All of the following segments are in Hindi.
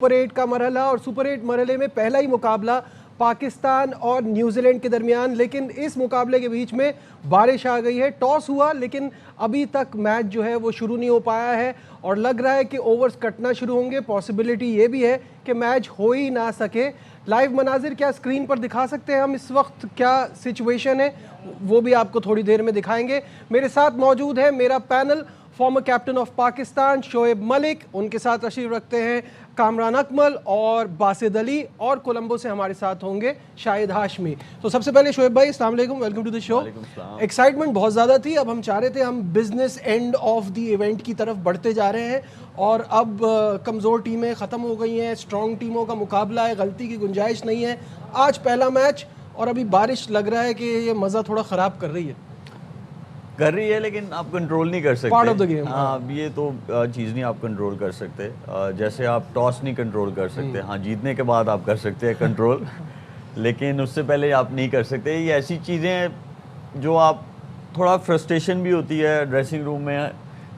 सुपर 8 का मरहला और सुपर 8 मरहले में पहला ही मुकाबला पाकिस्तान और न्यूजीलैंड के दरमियान, लेकिन इस मुकाबले के बीच में बारिश आ गई है। टॉस हुआ लेकिन अभी तक मैच जो है वो शुरू नहीं हो पाया है और लग रहा है कि ओवर्स कटना शुरू होंगे। पॉसिबिलिटी ये भी है कि मैच हो ही ना सके। लाइव मनाजिर क्या स्क्रीन पर दिखा सकते हैं हम इस वक्त, क्या सिचुएशन है वो भी आपको थोड़ी देर में दिखाएंगे। मेरे साथ मौजूद है मेरा panel, former captain of Pakistan Shoaib Malik, उनके साथ तशरीफ रखते हैं कामरान अकमल और बासित अली, और कोलंबो से हमारे साथ होंगे शाहिद हाशमी। तो सबसे पहले शोएब भाई, अस्सलाम वालेकुम, welcome to the show. Excitement बहुत ज़्यादा थी, अब हम चाह रहे थे हम business end of the event की तरफ बढ़ते जा रहे हैं और अब कमज़ोर टीमें ख़त्म हो गई हैं, स्ट्रॉन्ग टीमों का मुकाबला है, गलती की गुंजाइश नहीं है। आज पहला मैच और अभी बारिश लग रहा है कि ये मज़ा थोड़ा ख़राब कर रही है, लेकिन आप कंट्रोल नहीं कर सकते। Part of the game. हाँ, ये तो चीज़ नहीं आप कंट्रोल कर सकते। जैसे आप टॉस नहीं कंट्रोल कर सकते, हाँ जीतने के बाद आप कर सकते हैं कंट्रोल लेकिन उससे पहले आप नहीं कर सकते। ये ऐसी चीज़ें जो आप थोड़ा फ्रस्ट्रेशन भी होती है ड्रेसिंग रूम में।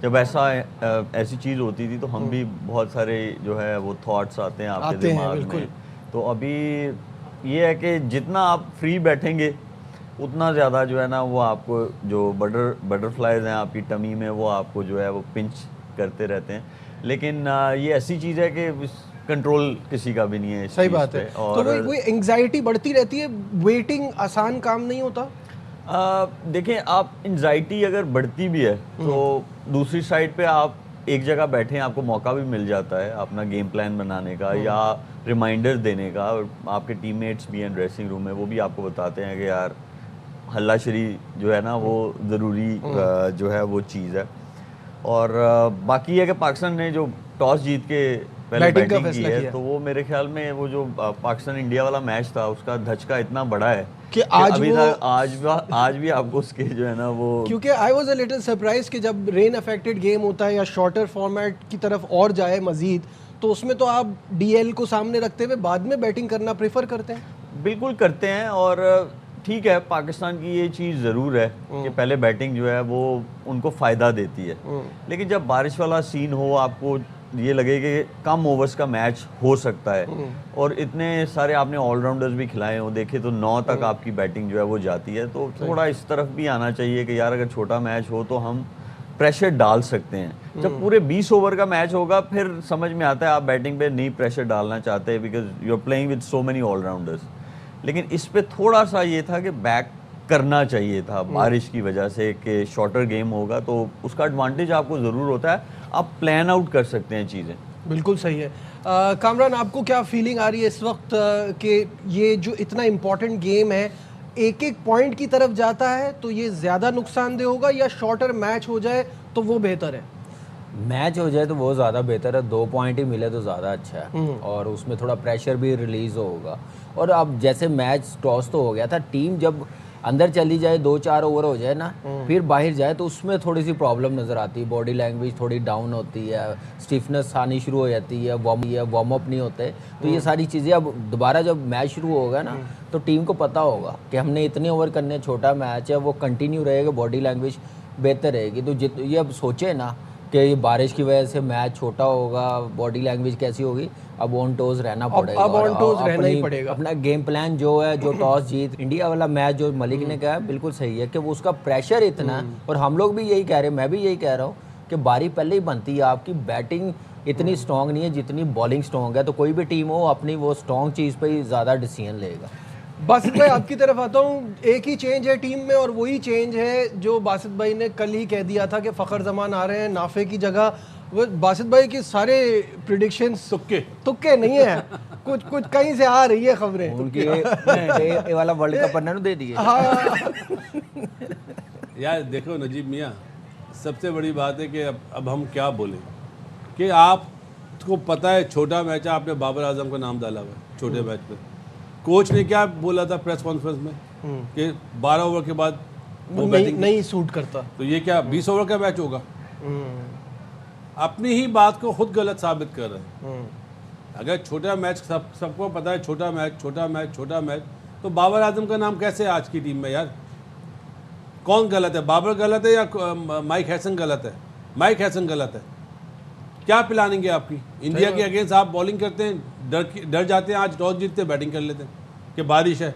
जब ऐसी चीज़ होती थी तो हम भी बहुत सारे जो है वो थॉट्स आते हैं आपके दिमाग में। तो अभी ये है कि जितना आप फ्री बैठेंगे उतना ज़्यादा जो है ना वो आपको जो बटरफ्लाइज हैं आपकी टमी में वो आपको जो है वो पिंच करते रहते हैं। लेकिन ये ऐसी चीज़ है कि कंट्रोल किसी का भी नहीं है। सही बात है। और तो वो एंग्जाइटी बढ़ती रहती है, वेटिंग आसान काम नहीं होता। देखें, आप एंग्जाइटी अगर बढ़ती भी है तो दूसरी साइड पे आप एक जगह बैठे हैं, आपको मौका भी मिल जाता है अपना गेम प्लान बनाने का या रिमाइंडर देने का। और आपके टीममेट्स भी हैं ड्रेसिंग रूम में, वो भी आपको बताते हैं कि यार हल्लाशरी जो है ना वो ज़रूरी जो है वो चीज़ है। और बाकी है कि पाकिस्तान ने जो टॉस जीत के पहले बैटिंग की है तो वो मेरे ख्याल में वो जो पाकिस्तान इंडिया वाला मैच था उसका धचका इतना बड़ा है कि आज भी आपको उसके जो है ना वो, क्योंकि I was a little surprise कि जब रेन अफेक्टेड गेम होता है या शॉर्टर फॉर्मेट की तरफ और जाए मजीद, तो उसमें तो आप डीएल को सामने रखते हुए बाद में बैटिंग करना प्रेफर करते हैं। बिल्कुल करते हैं। और ठीक है, पाकिस्तान की ये चीज़ ज़रूर है कि पहले बैटिंग जो है वो उनको फ़ायदा देती है। लेकिन जब बारिश वाला सीन हो, आपको ये लगे कि कम ओवर्स का मैच हो सकता है और इतने सारे आपने ऑलराउंडर्स भी खिलाए हो, देखे तो 9 तक आपकी बैटिंग जो है वो जाती है, तो थोड़ा इस तरफ भी आना चाहिए कि यार अगर छोटा मैच हो तो हम प्रेशर डाल सकते हैं। जब पूरे 20 ओवर का मैच होगा फिर समझ में आता है आप बैटिंग पे नहीं प्रेशर डालना चाहते because you are playing with so many allrounders. लेकिन इस पे थोड़ा सा ये था कि बैक करना चाहिए था बारिश की वजह से कि शॉर्टर गेम होगा तो उसका एडवांटेज आपको ज़रूर होता है, आप प्लान आउट कर सकते हैं चीज़ें। बिल्कुल सही है। कामरान, आपको क्या फीलिंग आ रही है इस वक्त कि ये जो इतना इम्पोर्टेंट गेम है एक एक पॉइंट की तरफ जाता है तो ये ज़्यादा नुकसानदेह होगा या शॉर्टर मैच हो जाए तो वो बेहतर है? मैच हो जाए तो वो ज़्यादा बेहतर है, 2 पॉइंट ही मिले तो ज़्यादा अच्छा है और उसमें थोड़ा प्रेशर भी रिलीज़ होगा। और अब जैसे मैच टॉस तो हो गया था, टीम जब अंदर चली जाए 2-4 ओवर हो जाए ना फिर बाहर जाए तो उसमें थोड़ी सी प्रॉब्लम नज़र आती है, बॉडी लैंग्वेज थोड़ी डाउन होती है, स्टिफनेस आनी शुरू हो जाती है, वार्म अप नहीं होते। तो ये सारी चीज़ें अब दोबारा जब मैच शुरू होगा ना तो टीम को पता होगा कि हमने इतने ओवर करने, छोटा मैच है, वो कंटिन्यू रहेगा, बॉडी लैंग्वेज बेहतर रहेगी। तो ये अब सोचे ना कि ये बारिश की वजह से मैच छोटा होगा, बॉडी लैंग्वेज कैसी होगी, अब ऑन टोज रहना पड़ेगा। अब ऑन टोज रहना ही पड़ेगा। अपना गेम प्लान जो है, जो टॉस जीत इंडिया वाला मैच जो मलिक ने कहा बिल्कुल सही है कि वो उसका प्रेशर इतना है और हम लोग भी यही कह रहे हैं, मैं भी यही कह रहा हूँ कि बारी पहले ही बनती है। आपकी बैटिंग इतनी स्ट्रॉन्ग नहीं है जितनी बॉलिंग स्ट्रॉन्ग है, तो कोई भी टीम हो अपनी वो स्ट्रॉन्ग चीज़ पर ही ज़्यादा डिसीजन लेगा। बासित भाई, आपकी तरफ आता हूँ। एक ही चेंज है टीम में और वही चेंज है जो बासित भाई ने कल ही कह दिया था कि फ़खर जमान आ रहे हैं नाफे की जगह। वो बासित भाई की सारे प्रिडिक्शंस तुक्के नहीं है, कुछ कहीं से आ रही है खबरें। उनकी ये वाला वर्ल्ड कप पन्ना दे दिए। हाँ। यार देखो नजीब मियाँ, सबसे बड़ी बात है कि अब हम क्या बोलें कि आपको पता है छोटा मैच है, आपने बाबर आजम का नाम डाला हुआ है छोटे मैच पे। कोच ने क्या बोला था प्रेस कॉन्फ्रेंस में कि 12 ओवर के बाद वो नहीं सूट करता, तो ये क्या 20 ओवर का मैच होगा? अपनी ही बात को खुद गलत साबित कर रहे हैं। अगर छोटा मैच सबको पता है, छोटा मैच तो बाबर आजम का नाम कैसे है आज की टीम में? यार कौन गलत है, बाबर गलत है या माइक हैसन गलत है? माइक हैसन गलत है। क्या प्लानिंग है आपकी? इंडिया के अगेंस्ट आप बॉलिंग करते हैं, डर जाते हैं, आज टॉस जीतते बैटिंग कर लेते हैं कि बारिश है।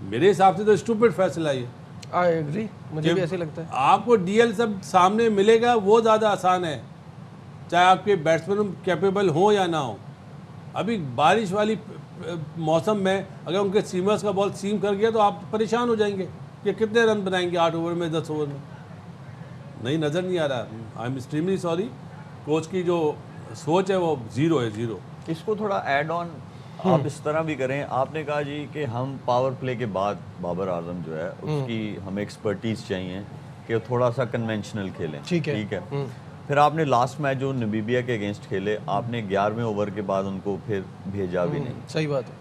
मेरे हिसाब से तो स्टूपिड फैसला है। आई एग्री, मुझे भी ऐसे लगता है। आपको डीएल सब सामने मिलेगा, वो ज़्यादा आसान है, चाहे आपके बैट्समैन कैपेबल हो या ना हो। अभी बारिश वाली मौसम में अगर उनके सीमर्स का बॉल सीम कर गया तो आप परेशान हो जाएंगे कि कितने रन बनाएंगे 8 ओवर में, 10 ओवर में। नहीं, नज़र नहीं आ रहा। I am extremely sorry, coach की जो सोच है वो ज़ीरो है, ज़ीरो। इसको थोड़ा ऐड ऑन आप इस तरह भी करें। आपने कहा जी कि हम पावर प्ले के बाद बाबर आजम जो है उसकी हमें एक्सपर्टीज चाहिए कि थोड़ा सा कन्वेंशनल खेलें। ठीक है। फिर आपने लास्ट मैच जो नामीबिया के अगेंस्ट खेले, आपने 11वें ओवर के बाद उनको फिर भेजा भी नहीं। सही बात है।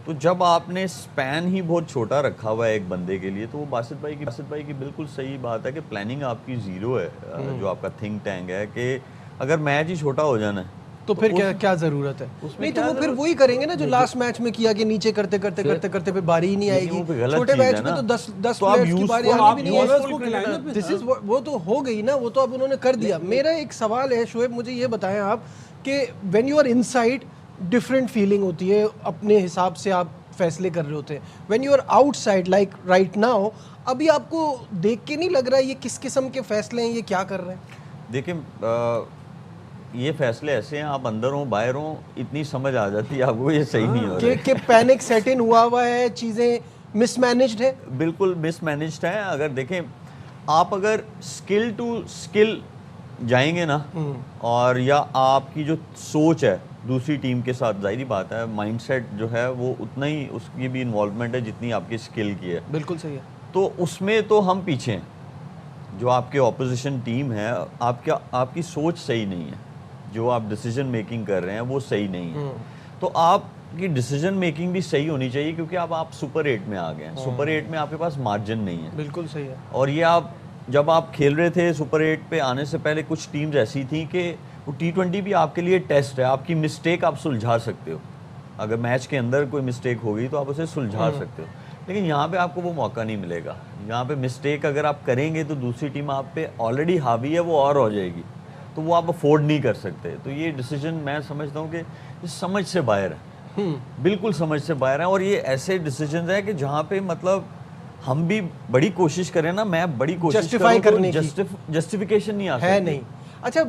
तो जब आपने स्पैन ही बहुत छोटा रखा हुआ है एक बंदे के लिए, तो वो बासित भाई की बिल्कुल सही बात है कि प्लानिंग आपकी ज़ीरो है। जो आपका थिंक टैंक है कि अगर मैच ही छोटा हो जाना है तो फिर क्या जरूरत है? नहीं तो वो फिर वही करेंगे ना जो लास्ट मैच में किया कि नीचे करते फिर बारी ही नहीं आएगी। छोटे मैच में तो 10 प्लेयर्स की बारी आनी भी नहीं है। दिस इज वो तो हो गई ना, वो तो अब उन्होंने कर दिया। मेरा एक सवाल है शोएब, मुझे ये बताएं आप कि when you are inside different feeling होती है, अपने हिसाब से आप फैसले कर रहे होते हैं। When you are outside like right now, अभी आपको देख के नहीं लग रहा है ये किस किस्म के फैसले हैं, ये क्या कर रहे हैं? देखिए ये फैसले ऐसे हैं, आप अंदर हो बाहर हो इतनी समझ आ जाती है आपको ये सही नहीं हो रहा है कि पैनिक सेट इन हुआ है, चीज़ें मिसमैनेज्ड है। बिल्कुल मिसमैनेज्ड है। अगर देखें आप अगर स्किल टू स्किल जाएंगे ना, और या आपकी जो सोच है दूसरी टीम के साथ, जाहिर बात है माइंडसेट जो है वो उतना ही उसकी भी इन्वॉल्वमेंट है जितनी आपकी स्किल की है। बिल्कुल सही है। तो उसमें तो हम पीछे हैं। जो आपके ऑपोजिशन टीम है, आपकी सोच सही नहीं है, जो आप डिसीजन मेकिंग कर रहे हैं वो सही नहीं है। तो आपकी डिसीजन मेकिंग भी सही होनी चाहिए, क्योंकि आप सुपर 8 में आ गए हैं। सुपर 8 में आपके पास मार्जिन नहीं है। बिल्कुल सही है। और ये आप जब आप खेल रहे थे सुपर 8 पे आने से पहले, कुछ टीम्स ऐसी थी कि वो T20 भी आपके लिए टेस्ट है। आपकी मिस्टेक आप सुलझा सकते हो, अगर मैच के अंदर कोई मिस्टेक होगी तो आप उसे सुलझा सकते हो। लेकिन यहाँ पे आपको वो मौका नहीं मिलेगा। यहाँ पे मिस्टेक अगर आप करेंगे तो दूसरी टीम आप पे ऑलरेडी हावी है, वो और हो जाएगी, तो वो आप अफोर्ड नहीं कर सकते। तो ये डिसीजन मैं समझता हूँ कि समझ से बाहर है, बिल्कुल समझ से बाहर है। और ये ऐसे डिसीजन है कि जहाँ पे मतलब हम भी बड़ी कोशिश करें ना, मैं बड़ी कोशिश जस्टिफाई करने की, जस्टिफिकेशन नहीं आ सकती है नहीं। अच्छा।